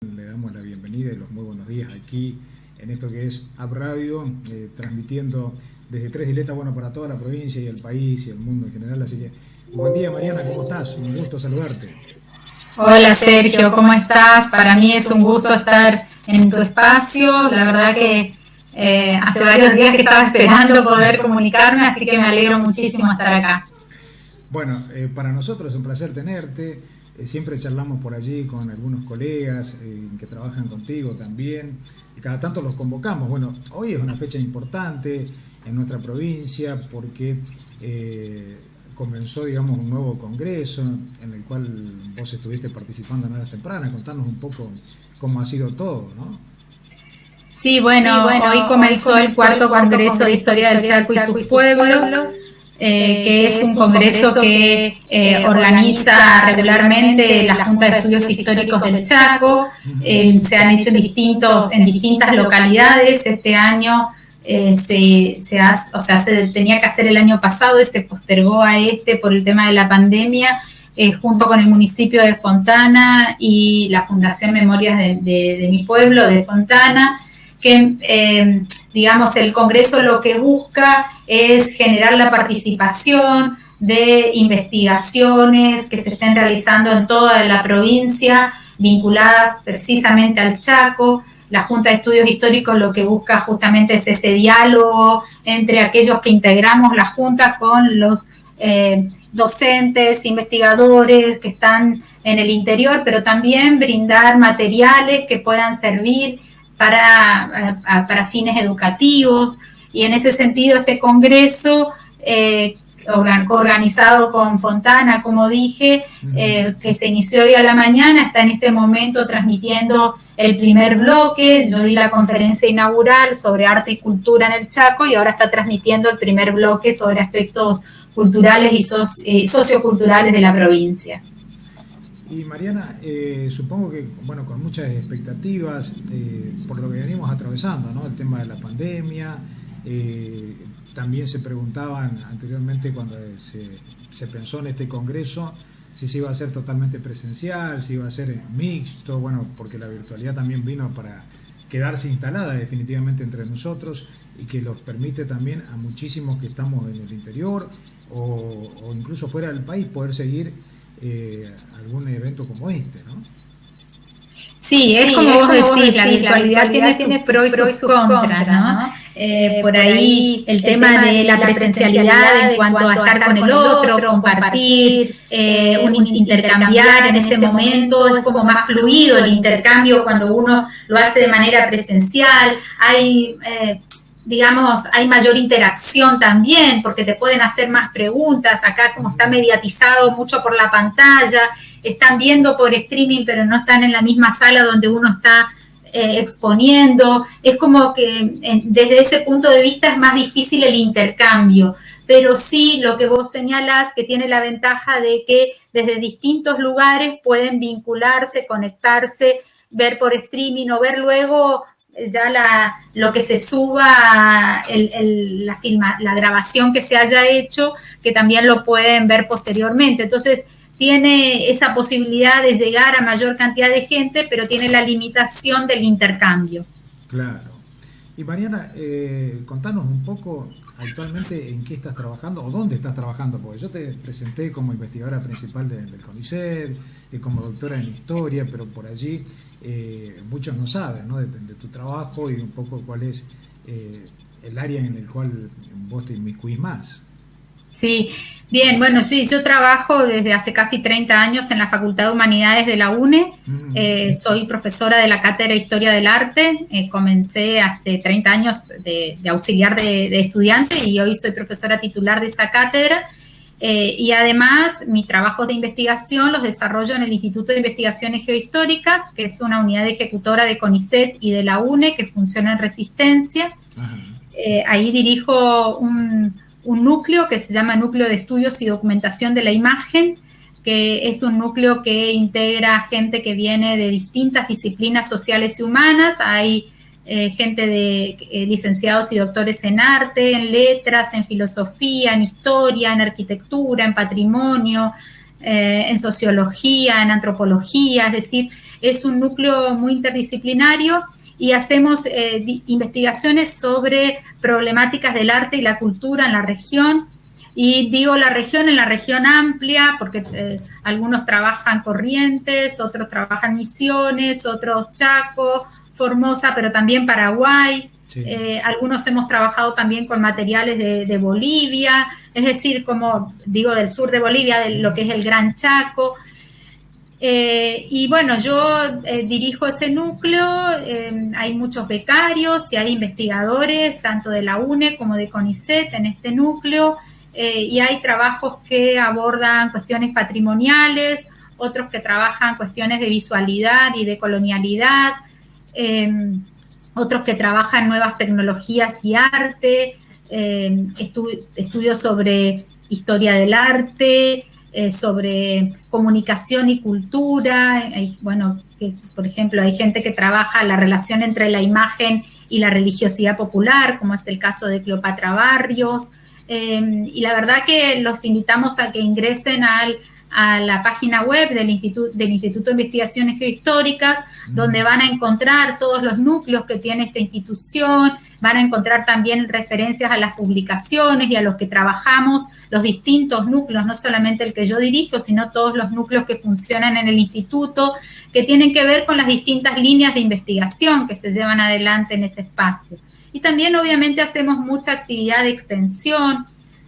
cual le damos la bienvenida y los muy buenos días aquí en esto que es App Radio, transmitiendo desde Tres Isletas, bueno, para toda la provincia y el país y el mundo en general. Así que, buen día, Mariana, ¿cómo estás? Un gusto saludarte. Hola Sergio, ¿cómo estás? Para mí es un gusto estar en tu espacio. La verdad que hace varios días que estaba esperando poder comunicarme, así que me alegro muchísimo estar acá. Bueno, para nosotros es un placer tenerte. Siempre charlamos por allí con algunos colegas que trabajan contigo también. Y cada tanto los convocamos. Bueno, hoy es una fecha importante en nuestra provincia porque comenzó, digamos, un nuevo congreso en el cual vos estuviste participando en horas tempranas. Contanos un poco cómo ha sido todo, ¿no? Sí, bueno, hoy comenzó el cuarto Congreso de Historia del Chaco y sus pueblos, que es un congreso que organiza regularmente la Junta de Estudios Históricos del Chaco. Se han hecho en distintas localidades. Este año se tenía que hacer el año pasado y se postergó a por el tema de la pandemia, junto con el municipio de Fontana y la Fundación Memorias de mi pueblo, de Fontana, que digamos, el Congreso lo que busca es generar la participación de investigaciones que se estén realizando en toda la provincia, vinculadas precisamente al Chaco. La Junta de Estudios Históricos lo que busca justamente es ese diálogo entre aquellos que integramos la Junta con los docentes, investigadores que están en el interior, pero también brindar materiales que puedan servir para fines educativos. Y en ese sentido este congreso, organizado con Fontana, como dije, que se inició hoy a la mañana, está en este momento transmitiendo el primer bloque. Yo di la conferencia inaugural sobre arte y cultura en el Chaco y ahora está transmitiendo el primer bloque sobre aspectos culturales y socioculturales de la provincia. Y Mariana, supongo que, bueno, con muchas expectativas por lo que venimos atravesando, ¿no? El tema de la pandemia, también se preguntaban anteriormente cuando se pensó en este congreso si se iba a hacer totalmente presencial, si iba a ser mixto, bueno, porque la virtualidad también vino para quedarse instalada definitivamente entre nosotros y que los permite también a muchísimos que estamos en el interior o incluso fuera del país poder seguir algún evento como este, ¿no? Sí, es como vos decís, la virtualidad tiene sus pros y sus contras, ¿no? Por ahí el tema de la presencialidad en cuanto a estar con el otro, compartir, intercambiar en ese momento, es como más fluido el intercambio cuando uno lo hace de manera presencial. Digamos, hay mayor interacción también, porque te pueden hacer más preguntas. Acá, como está mediatizado mucho por la pantalla, están viendo por streaming, pero no están en la misma sala donde uno está exponiendo. Es como que desde ese punto de vista es más difícil el intercambio. Pero sí, lo que vos señalás, que tiene la ventaja de que desde distintos lugares pueden vincularse, conectarse, ver por streaming o ver luego ya lo que se suba, la grabación que se haya hecho, que también lo pueden ver posteriormente. Entonces tiene esa posibilidad de llegar a mayor cantidad de gente, pero tiene la limitación del intercambio. Claro. Y Mariana, contanos un poco actualmente en qué estás trabajando o dónde estás trabajando, porque yo te presenté como investigadora principal del CONICET, como doctora en historia, pero por allí muchos no saben, ¿no? de tu trabajo y un poco cuál es el área en el cual vos te inmiscuís más. Sí, bien, bueno, sí, yo trabajo desde hace casi 30 años en la Facultad de Humanidades de la UNE. Soy profesora de la Cátedra de Historia del Arte. Comencé hace 30 años de auxiliar de estudiante y hoy soy profesora titular de esa cátedra. Y además, mis trabajos de investigación los desarrollo en el Instituto de Investigaciones Geohistóricas, que es una unidad ejecutora de CONICET y de la UNE que funciona en Resistencia. Ahí dirijo un núcleo que se llama Núcleo de Estudios y Documentación de la Imagen, que es un núcleo que integra gente que viene de distintas disciplinas sociales y humanas. Hay gente de licenciados y doctores en arte, en letras, en filosofía, en historia, en arquitectura, en patrimonio, en sociología, en antropología, es decir, es un núcleo muy interdisciplinario y hacemos investigaciones sobre problemáticas del arte y la cultura en la región. Y digo la región en la región amplia, porque algunos trabajan Corrientes, otros trabajan Misiones, otros Chaco, Formosa, pero también Paraguay. Sí. Algunos hemos trabajado también con materiales de Bolivia, es decir, como digo, del sur de Bolivia, de lo que es el Gran Chaco. Y bueno, yo dirijo ese núcleo, hay muchos becarios y hay investigadores, tanto de la UNE como de CONICET en este núcleo. Y hay trabajos que abordan cuestiones patrimoniales, otros que trabajan cuestiones de visualidad y de colonialidad, otros que trabajan nuevas tecnologías y arte, estudios sobre historia del arte, sobre comunicación y cultura. Bueno, por ejemplo, hay gente que trabaja la relación entre la imagen y la religiosidad popular, como es el caso de Cleopatra Barrios. Y la verdad que los invitamos a que ingresen a la página web del Instituto de Investigaciones Geohistóricas, donde van a encontrar todos los núcleos que tiene esta institución, van a encontrar también referencias a las publicaciones y a los que trabajamos, los distintos núcleos, no solamente el que yo dirijo, sino todos los núcleos que funcionan en el instituto, que tienen que ver con las distintas líneas de investigación que se llevan adelante en ese espacio. Y también obviamente hacemos mucha actividad de extensión.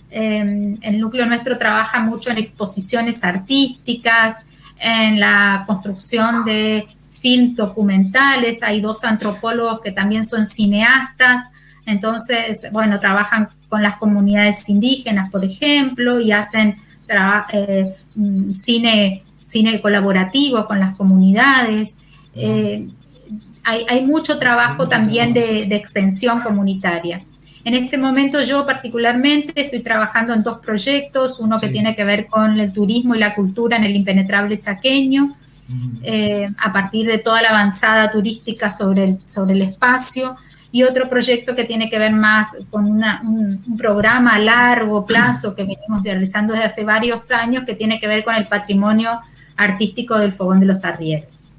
El núcleo nuestro trabaja mucho en exposiciones artísticas, en la construcción de films documentales. Hay 2 antropólogos que también son cineastas, entonces, bueno, trabajan con las comunidades indígenas, por ejemplo, y hacen cine colaborativo con las comunidades. Hay mucho trabajo también de extensión comunitaria. En este momento yo particularmente estoy trabajando en 2 proyectos, uno que tiene que ver con el turismo y la cultura en el impenetrable chaqueño, a partir de toda la avanzada turística sobre el espacio, y otro proyecto que tiene que ver más con un programa a largo plazo que venimos realizando desde hace varios años, que tiene que ver con el patrimonio artístico del Fogón de los Arrieros.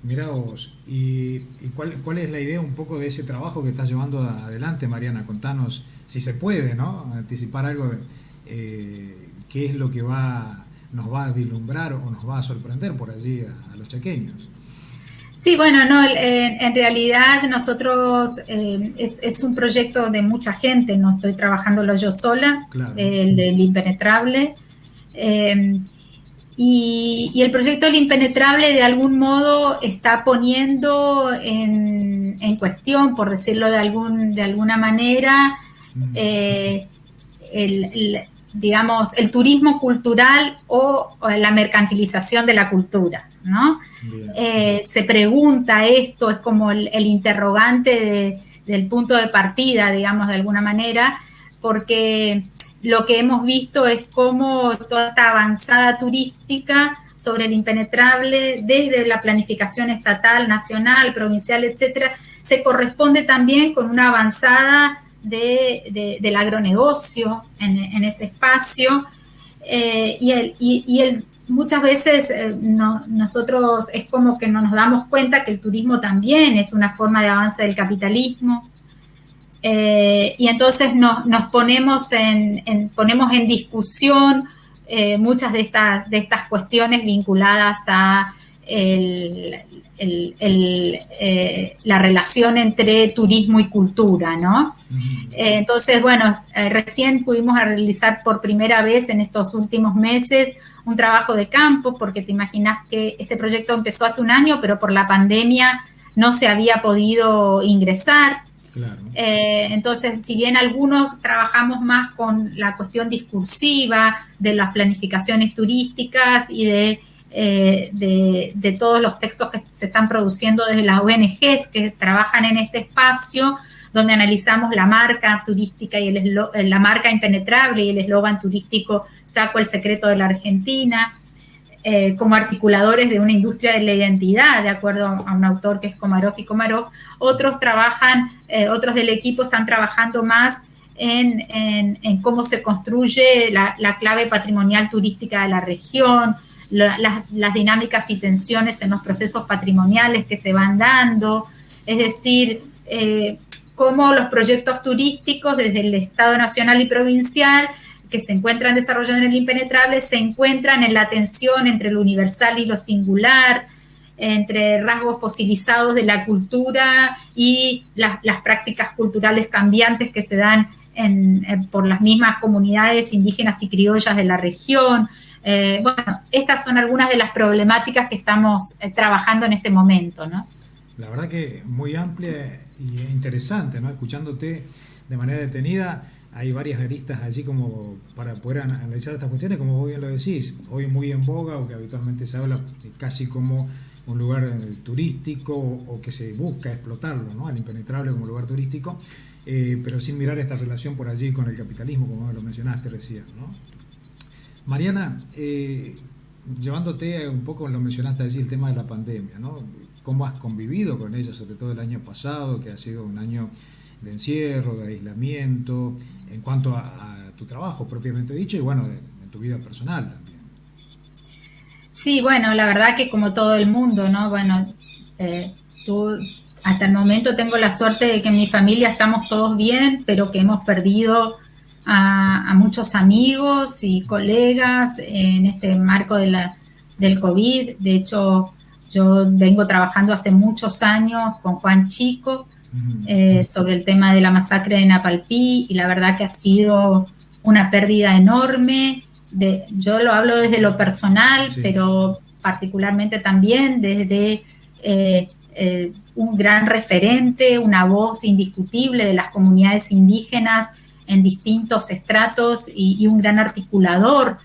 Mirá vos, ¿y cuál es la idea un poco de ese trabajo que estás llevando adelante, Mariana? Contanos, si se puede, ¿no? Anticipar algo de qué es lo que nos va a vislumbrar o nos va a sorprender por allí a los chaqueños. Sí, bueno, no, en realidad nosotros es un proyecto de mucha gente, no estoy trabajándolo yo sola, claro. El del impenetrable. Y el proyecto del impenetrable de algún modo está poniendo en cuestión, por decirlo de alguna manera, digamos, el turismo cultural o la mercantilización de la cultura, ¿no? Se pregunta esto, es como el interrogante del punto de partida, digamos, de alguna manera, porque lo que hemos visto es cómo toda esta avanzada turística sobre el impenetrable, desde la planificación estatal, nacional, provincial, etcétera, se corresponde también con una avanzada del agronegocio en ese espacio. Muchas veces nosotros es como que no nos damos cuenta que el turismo también es una forma de avance del capitalismo. Y entonces nos ponemos en discusión muchas de estas cuestiones vinculadas a la relación entre turismo y cultura, ¿no? Entonces, bueno, recién pudimos realizar por primera vez en estos últimos meses un trabajo de campo, porque te imaginas que este proyecto empezó hace un año, pero por la pandemia no se había podido ingresar. Claro. Entonces, si bien algunos trabajamos más con la cuestión discursiva de las planificaciones turísticas y de todos los textos que se están produciendo desde las ONGs que trabajan en este espacio, donde analizamos la marca turística y la marca impenetrable y el eslogan turístico Chaco, el secreto de la Argentina, como articuladores de una industria de la identidad, de acuerdo a un autor que es Komarov y Komarov. Otros del equipo están trabajando más en cómo se construye la clave patrimonial turística de la región, las dinámicas y tensiones en los procesos patrimoniales que se van dando, es decir, cómo los proyectos turísticos desde el Estado nacional y provincial que se encuentran desarrollando en el impenetrable se encuentran en la tensión entre lo universal y lo singular, entre rasgos fosilizados de la cultura y las prácticas culturales cambiantes que se dan por las mismas comunidades indígenas y criollas de la región. Bueno, estas son algunas de las problemáticas que estamos trabajando en este momento, ¿no? La verdad que muy amplia y interesante, ¿no? Escuchándote de manera detenida, hay varias aristas allí como para poder analizar estas cuestiones, como vos bien lo decís, hoy muy en boga o que habitualmente se habla casi como un lugar turístico o que se busca explotarlo, ¿no? Al impenetrable como lugar turístico, pero sin mirar esta relación por allí con el capitalismo, como lo mencionaste recién, ¿no? Mariana, llevándote un poco, lo mencionaste allí, el tema de la pandemia, ¿no? ¿Cómo has convivido con ella, sobre todo el año pasado, que ha sido un año de encierro, de aislamiento, en cuanto a tu trabajo propiamente dicho y bueno, en tu vida personal también? Sí, bueno, la verdad que como todo el mundo, ¿no? Bueno, hasta el momento tengo la suerte de que en mi familia estamos todos bien, pero que hemos perdido a muchos amigos y colegas en este marco del COVID. De hecho, yo vengo trabajando hace muchos años con Juan Chico sobre el tema de la masacre de Napalpí y la verdad que ha sido una pérdida enorme. Yo lo hablo desde lo personal, sí, pero particularmente también desde un gran referente, una voz indiscutible de las comunidades indígenas en distintos estratos y un gran articulador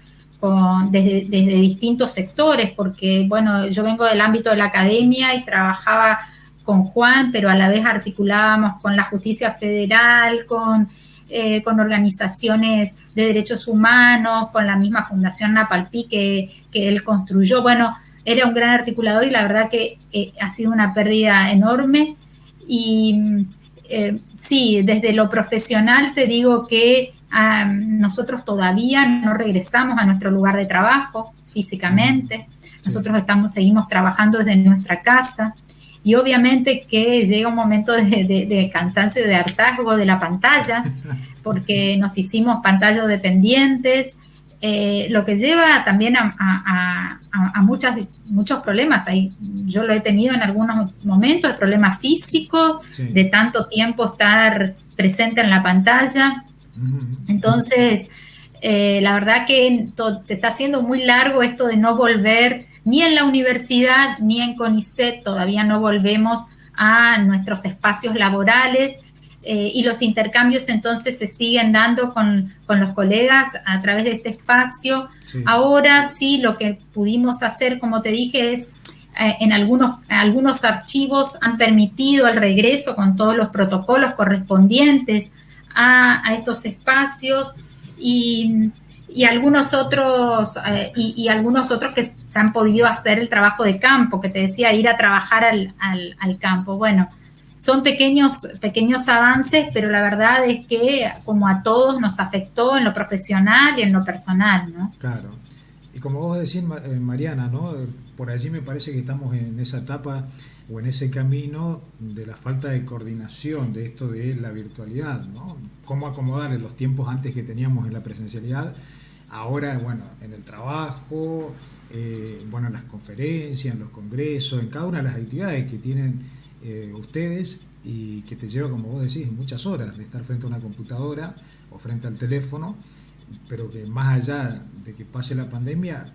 desde distintos sectores, porque bueno, yo vengo del ámbito de la academia y trabajaba con Juan, pero a la vez articulábamos con la justicia federal, con organizaciones de derechos humanos, con la misma Fundación Napalpí que él construyó. Bueno, era un gran articulador y la verdad que ha sido una pérdida enorme. Y sí, desde lo profesional te digo que nosotros todavía no regresamos a nuestro lugar de trabajo físicamente. Nosotros seguimos trabajando desde nuestra casa. Y obviamente que llega un momento de cansancio y de hartazgo de la pantalla, porque nos hicimos pantallas dependientes, lo que lleva también a muchos problemas. Yo lo he tenido en algunos momentos, de problemas físicos, sí, de tanto tiempo estar presente en la pantalla. Entonces, la verdad que se está haciendo muy largo esto de no volver, ni en la universidad, ni en CONICET, todavía no volvemos a nuestros espacios laborales y los intercambios entonces se siguen dando con los colegas a través de este espacio. Sí. Ahora sí, lo que pudimos hacer, como te dije, es en algunos archivos han permitido el regreso con todos los protocolos correspondientes a estos espacios y algunos otros que se han podido hacer el trabajo de campo, que te decía, ir a trabajar al campo. Bueno, son pequeños avances, pero la verdad es que como a todos nos afectó en lo profesional y en lo personal, ¿no? Claro. Y como vos decís, Mariana, ¿no? Por allí me parece que estamos en esa etapa o en ese camino de la falta de coordinación de esto de la virtualidad, ¿no? Cómo acomodar los tiempos antes que teníamos en la presencialidad, ahora, bueno, en el trabajo, bueno, en las conferencias, en los congresos, en cada una de las actividades que tienen ustedes y que te lleva, como vos decís, muchas horas de estar frente a una computadora o frente al teléfono, pero que más allá de que pase la pandemia,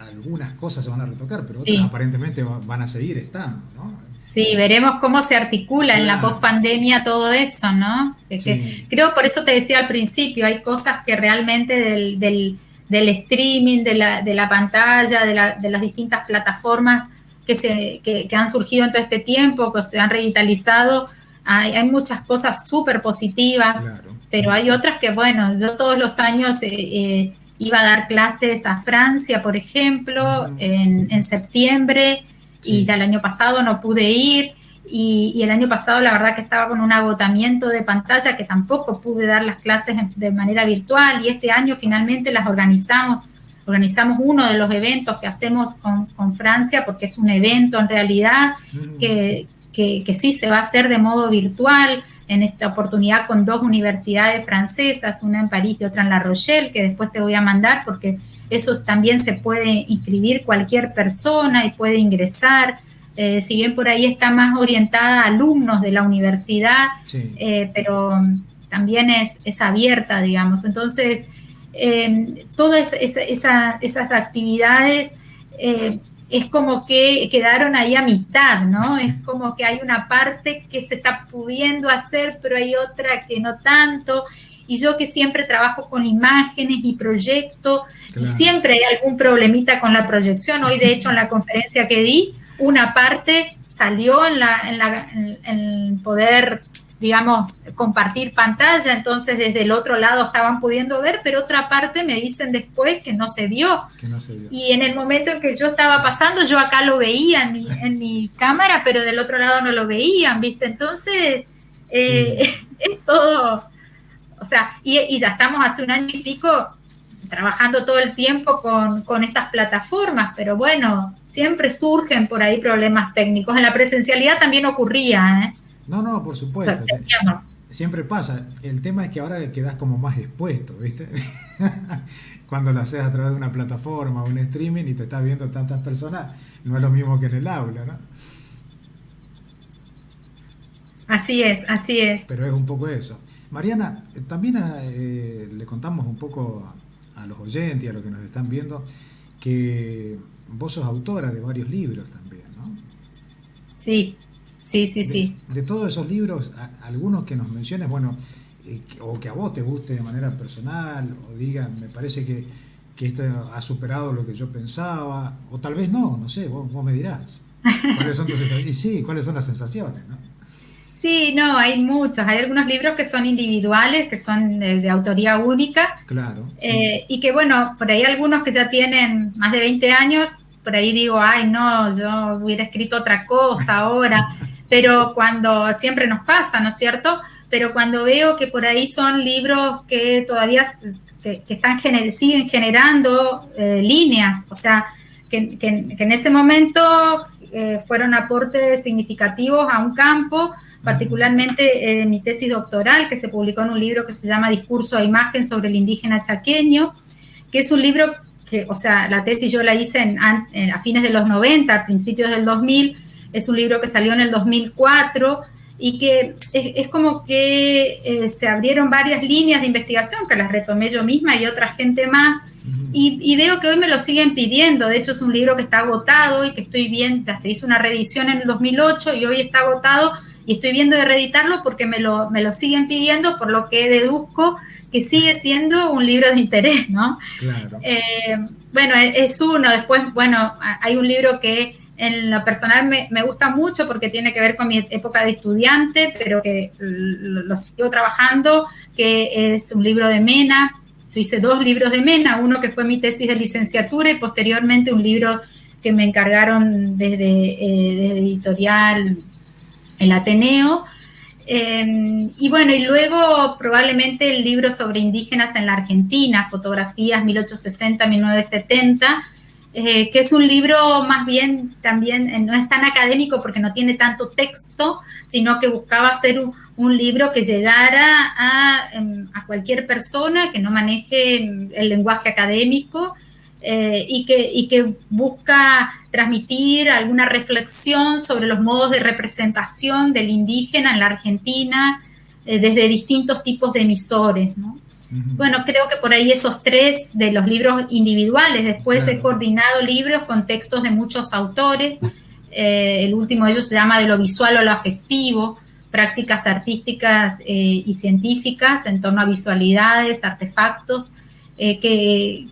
algunas cosas se van a retocar, pero otras aparentemente van a seguir estando, ¿no? Sí, veremos cómo se articula en la pospandemia todo eso, ¿no? Sí. Creo, por eso te decía al principio, hay cosas que realmente del streaming, de la pantalla, de las distintas plataformas que han surgido en todo este tiempo, que se han revitalizado, hay muchas cosas súper positivas, claro, pero hay otras que, bueno, yo todos los años iba a dar clases a Francia, por ejemplo, en septiembre, y ya el año pasado no pude ir, y el año pasado la verdad que estaba con un agotamiento de pantalla que tampoco pude dar las clases de manera virtual, y este año finalmente las organizamos uno de los eventos que hacemos con Francia, porque es un evento en realidad que sí se va a hacer de modo virtual, en esta oportunidad con 2 universidades francesas, una en París y otra en La Rochelle, que después te voy a mandar, porque eso también se puede inscribir cualquier persona y puede ingresar. Si bien por ahí está más orientada a alumnos de la universidad, sí. Pero también es abierta, digamos. Entonces, todas esas actividades es como que quedaron ahí a mitad, ¿no? Es como que hay una parte que se está pudiendo hacer, pero hay otra que no tanto. Y yo que siempre trabajo con imágenes y proyecto, claro. Y siempre hay algún problemita con la proyección. Hoy, de hecho, en la conferencia que di, una parte salió en poder, digamos, compartir pantalla, entonces desde el otro lado estaban pudiendo ver, pero otra parte me dicen después que no se vio. Y en el momento en que yo estaba pasando, yo acá lo veía en mi cámara, pero del otro lado no lo veían, ¿viste? Entonces, es todo, o sea, y ya estamos hace un año y pico trabajando todo el tiempo con estas plataformas, pero bueno, siempre surgen por ahí problemas técnicos. En la presencialidad también ocurría, ¿eh? No, por supuesto. Siempre pasa. El tema es que ahora quedas como más expuesto, ¿viste? Cuando lo haces a través de una plataforma o un streaming y te estás viendo tantas personas, no es lo mismo que en el aula, ¿no? Así es. Pero es un poco eso. Mariana, también le contamos un poco a los oyentes y a los que nos están viendo que vos sos autora de varios libros también, ¿no? Sí. De todos esos libros, algunos que nos menciones, bueno, o que a vos te guste de manera personal, o digan, me parece que esto ha superado lo que yo pensaba, o tal vez no sé, vos me dirás. ¿Cuáles son tus sensaciones? Y sí, ¿cuáles son las sensaciones, no? Sí, no, hay muchos. Hay algunos libros que son individuales, que son de autoría única. Claro. Y que, bueno, por ahí algunos que ya tienen más de 20 años, por ahí digo, ay, no, yo hubiera escrito otra cosa ahora. Pero cuando, siempre nos pasa, ¿no es cierto? Pero cuando veo que por ahí son libros que todavía siguen generando líneas, o sea, que en ese momento fueron aportes significativos a un campo, particularmente mi tesis doctoral, que se publicó en un libro que se llama Discurso e Imagen sobre el indígena chaqueño, que es un libro que, o sea, la tesis yo la hice a fines de los 90, a principios del 2000, es un libro que salió en el 2004 y que es como que se abrieron varias líneas de investigación que las retomé yo misma y otra gente más, y veo que hoy me lo siguen pidiendo. De hecho, es un libro que está agotado y que estoy viendo, ya se hizo una reedición en el 2008 y hoy está agotado y estoy viendo de reeditarlo porque me lo siguen pidiendo, por lo que deduzco que sigue siendo un libro de interés, ¿no? Claro. Bueno, es uno. Después, bueno, hay un libro que en lo personal me gusta mucho porque tiene que ver con mi época de estudiante, pero que lo sigo trabajando, que es un libro de Mena. Yo hice 2 libros de Mena, uno que fue mi tesis de licenciatura y posteriormente un libro que me encargaron desde editorial El Ateneo. Y bueno, y luego probablemente el libro sobre indígenas en la Argentina, fotografías 1860-1970, que es un libro más bien también, no es tan académico porque no tiene tanto texto, sino que buscaba ser un libro que llegara a cualquier persona que no maneje el lenguaje académico, y que busca transmitir alguna reflexión sobre los modos de representación del indígena en la Argentina, desde distintos tipos de emisores, ¿no? Bueno, creo que por ahí esos 3 de los libros individuales. Después claro. He coordinado libros con textos de muchos autores. El último de ellos se llama De lo visual a lo afectivo, prácticas artísticas y científicas en torno a visualidades, artefactos, que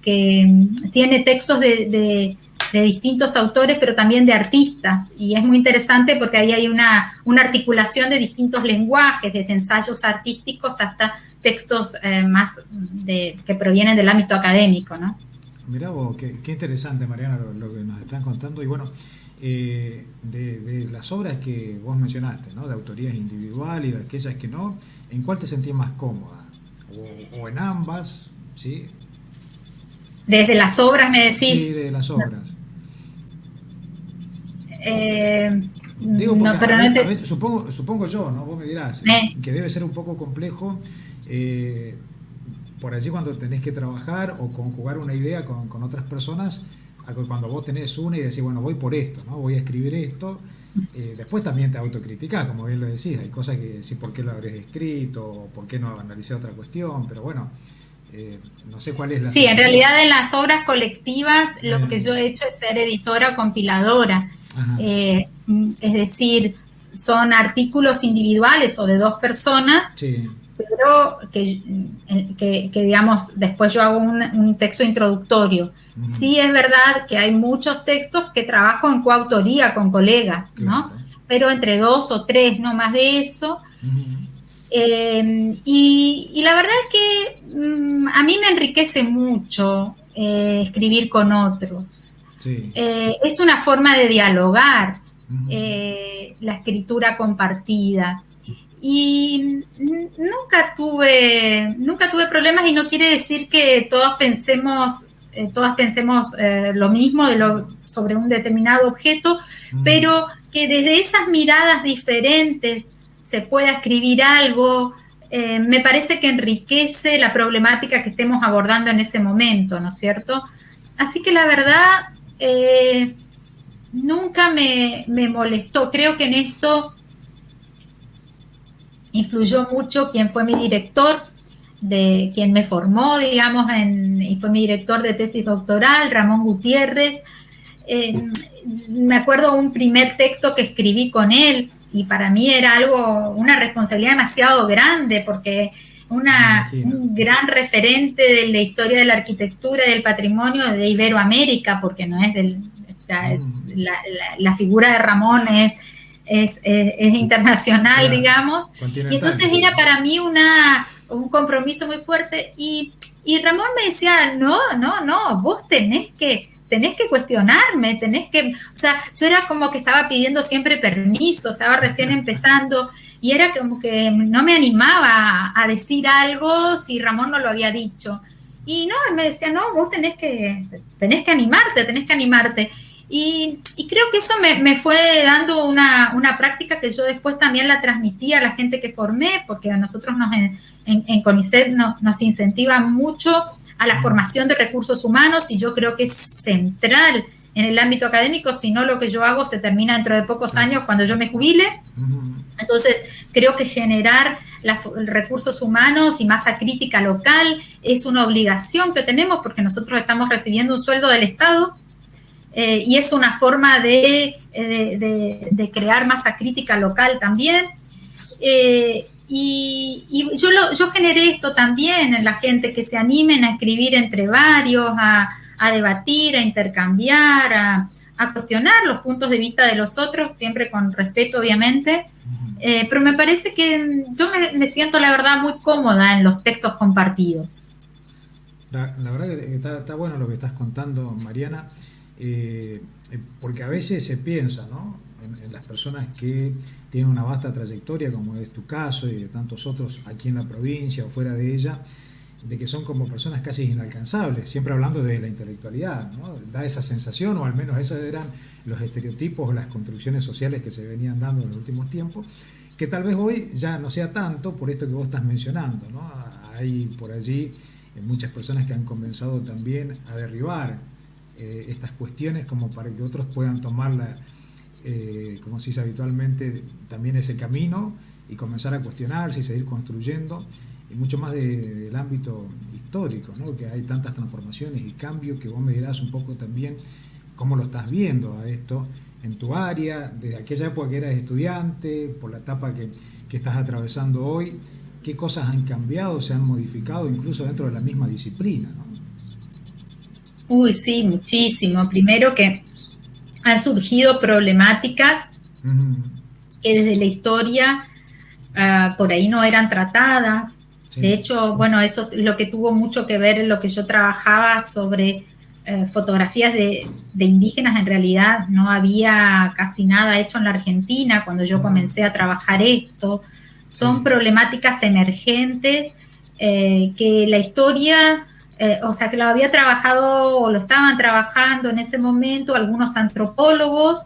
tiene textos de distintos autores, pero también de artistas, y es muy interesante porque ahí hay una articulación de distintos lenguajes, desde ensayos artísticos hasta textos más que provienen del ámbito académico, ¿no? Mirá vos, qué interesante, Mariana, lo que nos están contando. Y bueno, de las obras que vos mencionaste, ¿no? De autorías individual y de aquellas que no, ¿en cuál te sentís más cómoda? O en ambas, ¿sí? Desde las obras me Sí, decís. de las obras. Eh, Digo, porque no, pero no te, supongo yo, ¿no? Vos me dirás que debe ser un poco complejo eh, por allí cuando tenés que trabajar o conjugar una idea con otras personas, cuando vos tenés una y decís, bueno, voy por esto, ¿no? Voy a escribir esto. Después también te autocriticás, como bien lo decís, hay cosas que decís, ¿por qué lo habrías escrito? O ¿por qué no analicé otra cuestión? Pero bueno, no sé cuál es la Sí, en sensación. realidad en las obras colectivas lo que Eh, yo he hecho es ser editora compiladora. ajá, Es decir, son artículos individuales o de dos personas, sí. pero que digamos, después yo hago un texto introductorio. Ujú, Sí es verdad que hay muchos textos que trabajo en coautoría con colegas, ¿no? claro. Pero entre dos o tres, no más de eso. Ujú, Y la verdad es que a mí me enriquece mucho escribir con otros. sí. Es una forma de dialogar, Ujú, la escritura compartida. Y nunca tuve problemas y no quiere decir que todas pensemos lo mismo sobre un determinado objeto, ujú. pero que desde esas miradas diferentes se pueda escribir algo, me parece que enriquece la problemática que estemos abordando en ese momento, ¿no es cierto? Así que la verdad, nunca me molestó. Creo que en esto influyó mucho quien fue mi director, de quien me formó, digamos, y fue mi director de tesis doctoral, Ramón Gutiérrez. Eh, Me acuerdo un primer texto que escribí con él y para mí era una responsabilidad demasiado grande porque Me imagino. un gran referente de la historia de la arquitectura y del patrimonio de Iberoamérica, porque no es Mm, la figura de Ramón es internacional, claro. digamos, y Continental, entonces diría. era para mí un compromiso muy fuerte y Ramón me decía, no, vos tenés que cuestionarme, o sea, yo era como que estaba pidiendo siempre permiso, estaba recién empezando y era como que no me animaba a decir algo si Ramón no lo había dicho. Y no, él me decía, no, vos tenés que animarte, tenés que animarte. Y creo que eso me fue dando una práctica que yo después también la transmití a la gente que formé, porque a nosotros en CONICET nos incentiva mucho a la Mm, formación de recursos humanos y yo creo que es central en el ámbito académico, si no lo que yo hago se termina dentro de pocos claro. años cuando yo me jubile. Ujú, Entonces, creo que generar recursos humanos y masa crítica local es una obligación que tenemos porque nosotros estamos recibiendo un sueldo del Estado y es una forma de crear masa crítica local también. Y yo generé esto también en la gente, que se animen a escribir entre varios, a debatir, a intercambiar, a cuestionar los puntos de vista de los otros, siempre con respeto, obviamente. ujú. Pero me parece que yo me siento, la verdad, muy cómoda en los textos compartidos. La verdad que está bueno lo que estás contando, Mariana, porque a veces se piensa, ¿no? En las personas que tienen una vasta trayectoria, como es tu caso y de tantos otros aquí en la provincia o fuera de ella, de que son como personas casi inalcanzables, siempre hablando de la intelectualidad, ¿no? Da esa sensación, o al menos esos eran los estereotipos o las construcciones sociales que se venían dando en los últimos tiempos, que tal vez hoy ya no sea tanto por esto que vos estás mencionando, ¿no? Hay por allí muchas personas que han comenzado también a derribar estas cuestiones como para que otros puedan tomarla, como se dice habitualmente, también ese camino y comenzar a cuestionarse y seguir construyendo, y mucho más del ámbito histórico, ¿no? Que hay tantas transformaciones y cambios que vos me dirás un poco también cómo lo estás viendo a esto en tu área, desde aquella época que eras estudiante, por la etapa que estás atravesando hoy, qué cosas han cambiado, se han modificado incluso dentro de la misma disciplina, ¿no? Uy, sí, muchísimo. Primero que han surgido problemáticas Uh-huh. que desde la historia por ahí no eran tratadas. De Sí. hecho, bueno, eso es lo que tuvo mucho que ver en lo que yo trabajaba sobre fotografías de indígenas, en realidad no había casi nada hecho en la Argentina cuando yo comencé a trabajar esto. Son problemáticas emergentes que la historia, o sea, que lo había trabajado o lo estaban trabajando en ese momento algunos antropólogos,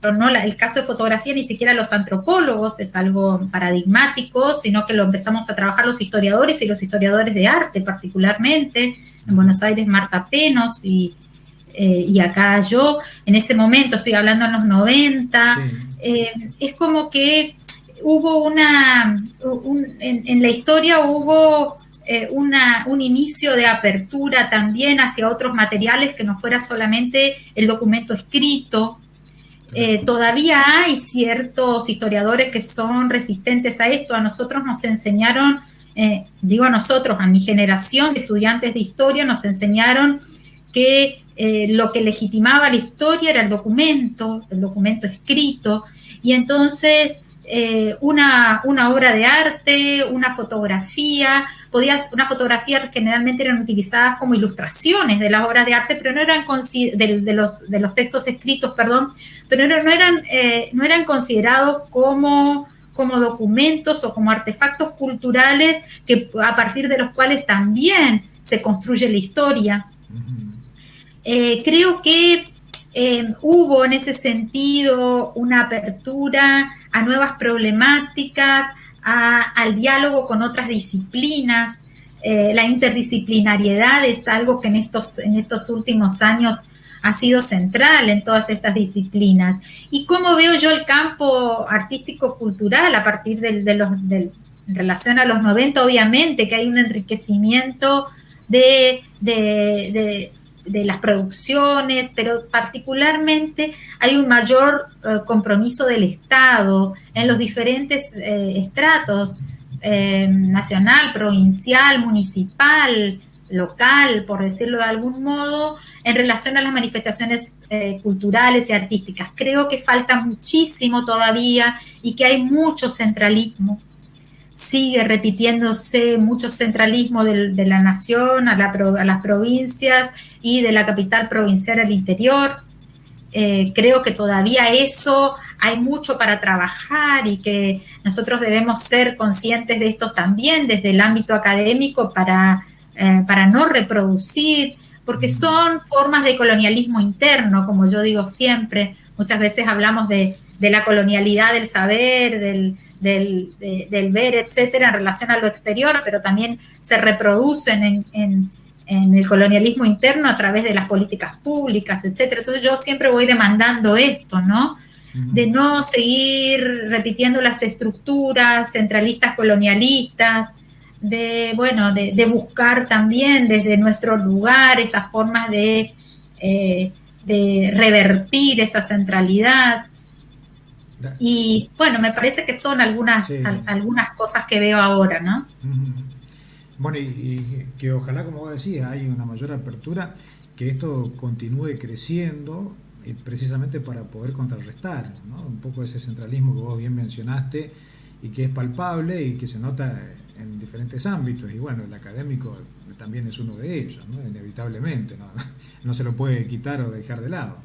pero no el caso de fotografía ni siquiera los antropólogos es algo paradigmático, sino que lo empezamos a trabajar los historiadores y los historiadores de arte particularmente. En Buenos Aires Marta Penos y acá yo, en ese momento, estoy hablando en los 90, es como que hubo en la historia hubo un inicio de apertura también hacia otros materiales que no fuera solamente el documento escrito. Todavía hay ciertos historiadores que son resistentes a esto. A nosotros nos enseñaron, digo a nosotros, a mi generación de estudiantes de historia, nos enseñaron que lo que legitimaba la historia era el documento escrito, y entonces una obra de arte, una fotografía generalmente eran utilizadas como ilustraciones de las obras de arte, pero no eran de los textos escritos, perdón, pero no eran considerados como documentos o como artefactos culturales a partir de los cuales también se construye la historia. Creo que hubo en ese sentido una apertura a nuevas problemáticas, al diálogo con otras disciplinas. La interdisciplinariedad es algo que en estos últimos años ha sido central en todas estas disciplinas. ¿Y cómo veo yo el campo artístico-cultural a partir en relación a los 90? Obviamente que hay un enriquecimiento de las producciones, pero particularmente hay un mayor compromiso del Estado en los diferentes estratos, nacional, provincial, municipal, local, por decirlo de algún modo, en relación a las manifestaciones culturales y artísticas. Creo que falta muchísimo todavía y que hay mucho centralismo. Sigue repitiéndose mucho centralismo de la nación a las provincias y de la capital provincial al interior. Creo que todavía eso hay mucho para trabajar y que nosotros debemos ser conscientes de esto también desde el ámbito académico para no reproducir, porque son formas de colonialismo interno, como yo digo siempre. Muchas veces hablamos de la colonialidad del saber, del ver, etcétera, en relación a lo exterior, pero también se reproducen en el colonialismo interno a través de las políticas públicas, etcétera. Entonces yo siempre voy demandando esto, ¿no? De no seguir repitiendo las estructuras centralistas colonialistas, de buscar también desde nuestro lugar esas formas de revertir esa centralidad. Y bueno, me parece que son algunas cosas que veo ahora, ¿no? Bueno, y que ojalá, como vos decías, hay una mayor apertura, que esto continúe creciendo, precisamente para poder contrarrestar, ¿no? Un poco ese centralismo que vos bien mencionaste y que es palpable y que se nota en diferentes ámbitos. Y bueno, el académico también es uno de ellos, ¿no? Inevitablemente, no se lo puede quitar o dejar de lado.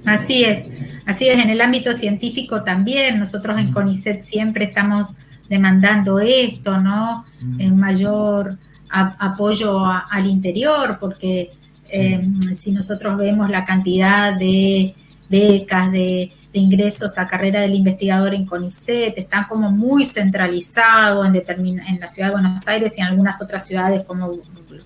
Así es, en el ámbito científico también, nosotros en CONICET siempre estamos demandando esto, ¿no? Un mayor apoyo al interior, porque si nosotros vemos la cantidad de becas, de ingresos a carrera del investigador en CONICET, están como muy centralizados en la ciudad de Buenos Aires y en algunas otras ciudades como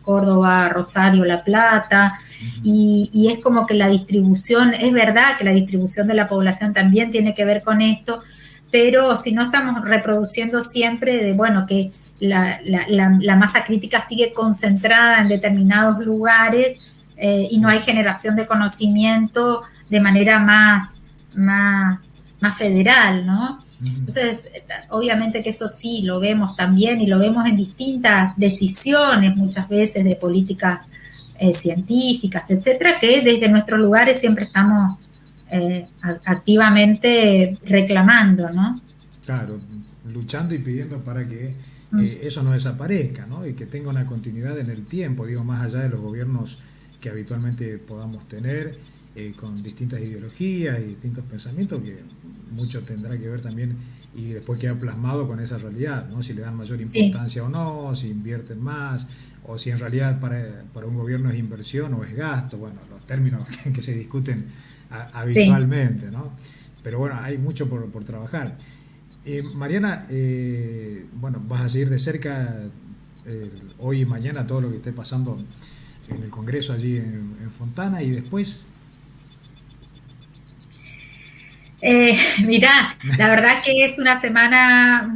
Córdoba, Rosario, La Plata, y es como que la distribución, es verdad que la distribución de la población también tiene que ver con esto, pero si no estamos reproduciendo siempre que la masa crítica sigue concentrada en determinados lugares y no hay generación de conocimiento de manera más federal, ¿no? Entonces, obviamente que eso sí lo vemos también y lo vemos en distintas decisiones muchas veces de políticas científicas, etcétera, que desde nuestros lugares siempre estamos activamente reclamando, ¿no? Claro, luchando y pidiendo para que eso no desaparezca, ¿no? Y que tenga una continuidad en el tiempo, digo, más allá de los gobiernos que habitualmente podamos tener, con distintas ideologías y distintos pensamientos, que mucho tendrá que ver también y después queda plasmado con esa realidad, ¿no? Si le dan mayor importancia o no, si invierten más, o si en realidad para un gobierno es inversión o es gasto, bueno, los términos que se discuten habitualmente, ¿no? Pero bueno, hay mucho por trabajar. Mariana, bueno, vas a seguir de cerca hoy y mañana todo lo que esté pasando en el Congreso allí en Fontana, y después... Mirá, la verdad que es una semana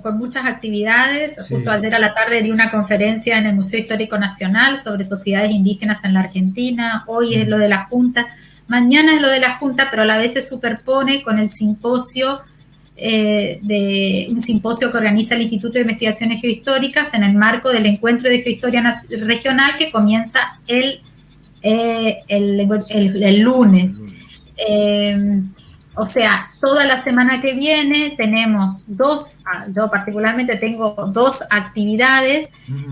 con muchas actividades. Sí. Justo ayer a la tarde di una conferencia en el Museo Histórico Nacional sobre sociedades indígenas en la Argentina. Hoy es lo de la Junta, mañana es lo de la Junta, pero a la vez se superpone con el simposio, un simposio que organiza el Instituto de Investigaciones Geohistóricas en el marco del Encuentro de Geohistoria Regional, que comienza el lunes. O sea, toda la semana que viene tenemos yo particularmente tengo dos actividades.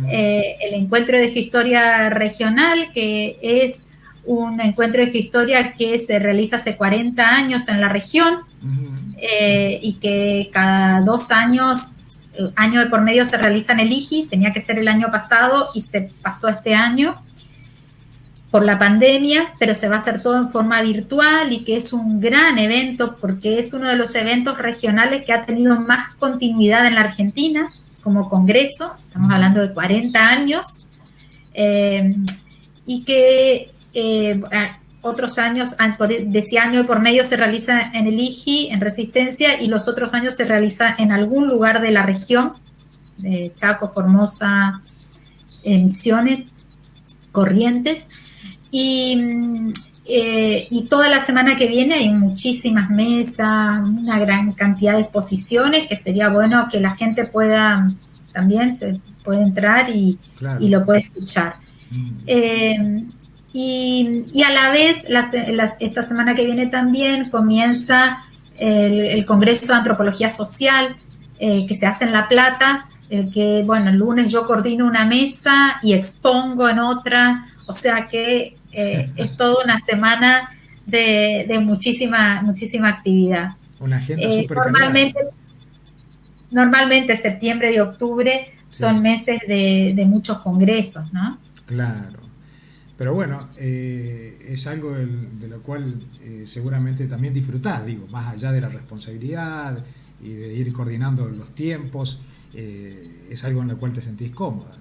El Encuentro de Geohistoria Regional, que es un encuentro de geohistoria que se realiza hace 40 años en la región, y que cada 2 años, año de por medio, se realiza en el IGI. Tenía que ser el año pasado y se pasó este año por la pandemia, pero se va a hacer todo en forma virtual, y que es un gran evento porque es uno de los eventos regionales que ha tenido más continuidad en la Argentina como congreso. Estamos hablando de 40 años, y que otros años, decía, año de por medio se realiza en el IGI, en Resistencia, y los otros años se realiza en algún lugar de la región, de Chaco, Formosa, Misiones, Corrientes. Y toda la semana que viene hay muchísimas mesas, una gran cantidad de exposiciones, que sería bueno que la gente pueda, también se puede entrar y lo puede escuchar. Y a la vez, esta semana que viene también comienza el Congreso de Antropología Social, que se hace en La Plata, el que, bueno, el lunes yo coordino una mesa y expongo en otra. O sea que es toda una semana de muchísima actividad. Una agenda súper Normalmente septiembre y octubre son meses de muchos congresos, ¿no? Claro. Pero bueno, es algo de lo cual seguramente también disfrutás, digo, más allá de la responsabilidad y de ir coordinando los tiempos, es algo en lo cual te sentís cómoda.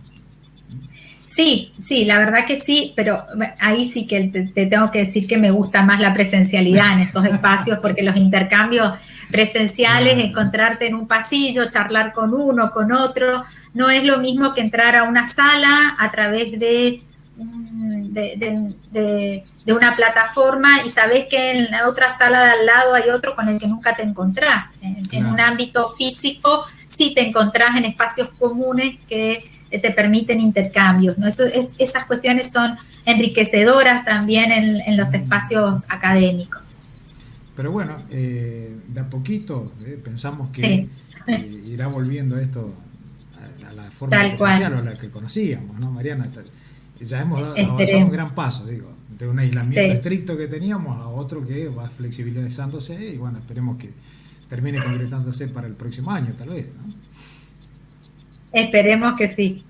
Sí, la verdad que sí, pero ahí sí que te tengo que decir que me gusta más la presencialidad en estos espacios, porque los intercambios presenciales, encontrarte en un pasillo, charlar con uno, con otro, no es lo mismo que entrar a una sala a través de una plataforma y sabés que en la otra sala de al lado hay otro con el que nunca te encontrás. En un ámbito físico sí te encontrás en espacios comunes que te permiten intercambios, ¿no? Esas cuestiones son enriquecedoras también en los espacios académicos. Pero bueno, de a poquito pensamos que irá volviendo esto a la forma presencial o a la que conocíamos, ¿no, Mariana? Ya hemos avanzado un gran paso, digo, de un aislamiento estricto que teníamos a otro que va flexibilizándose, y bueno, esperemos que termine concretándose para el próximo año, tal vez, ¿no? Esperemos que sí.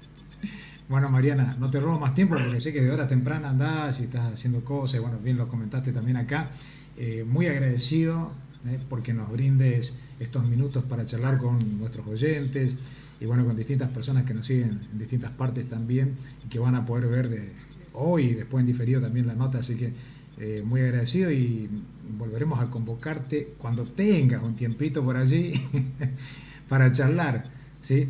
Bueno, Mariana, no te robo más tiempo porque sé que de hora temprana andás y estás haciendo cosas, y bueno, bien lo comentaste también acá. Muy agradecido porque nos brindes estos minutos para charlar con nuestros oyentes y bueno, con distintas personas que nos siguen en distintas partes también y que van a poder ver hoy y después en diferido también la nota, así que muy agradecido, y volveremos a convocarte cuando tengas un tiempito por allí para charlar. Sí,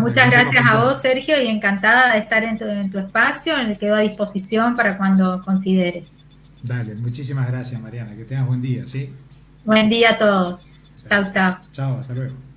muchas gracias a vos, Sergio, y encantada de estar en tu espacio, en el que quedo a disposición para cuando consideres. Dale, muchísimas gracias, Mariana, que tengas buen día, ¿sí? Buen día a todos. Chau, chau. Chao, hasta luego.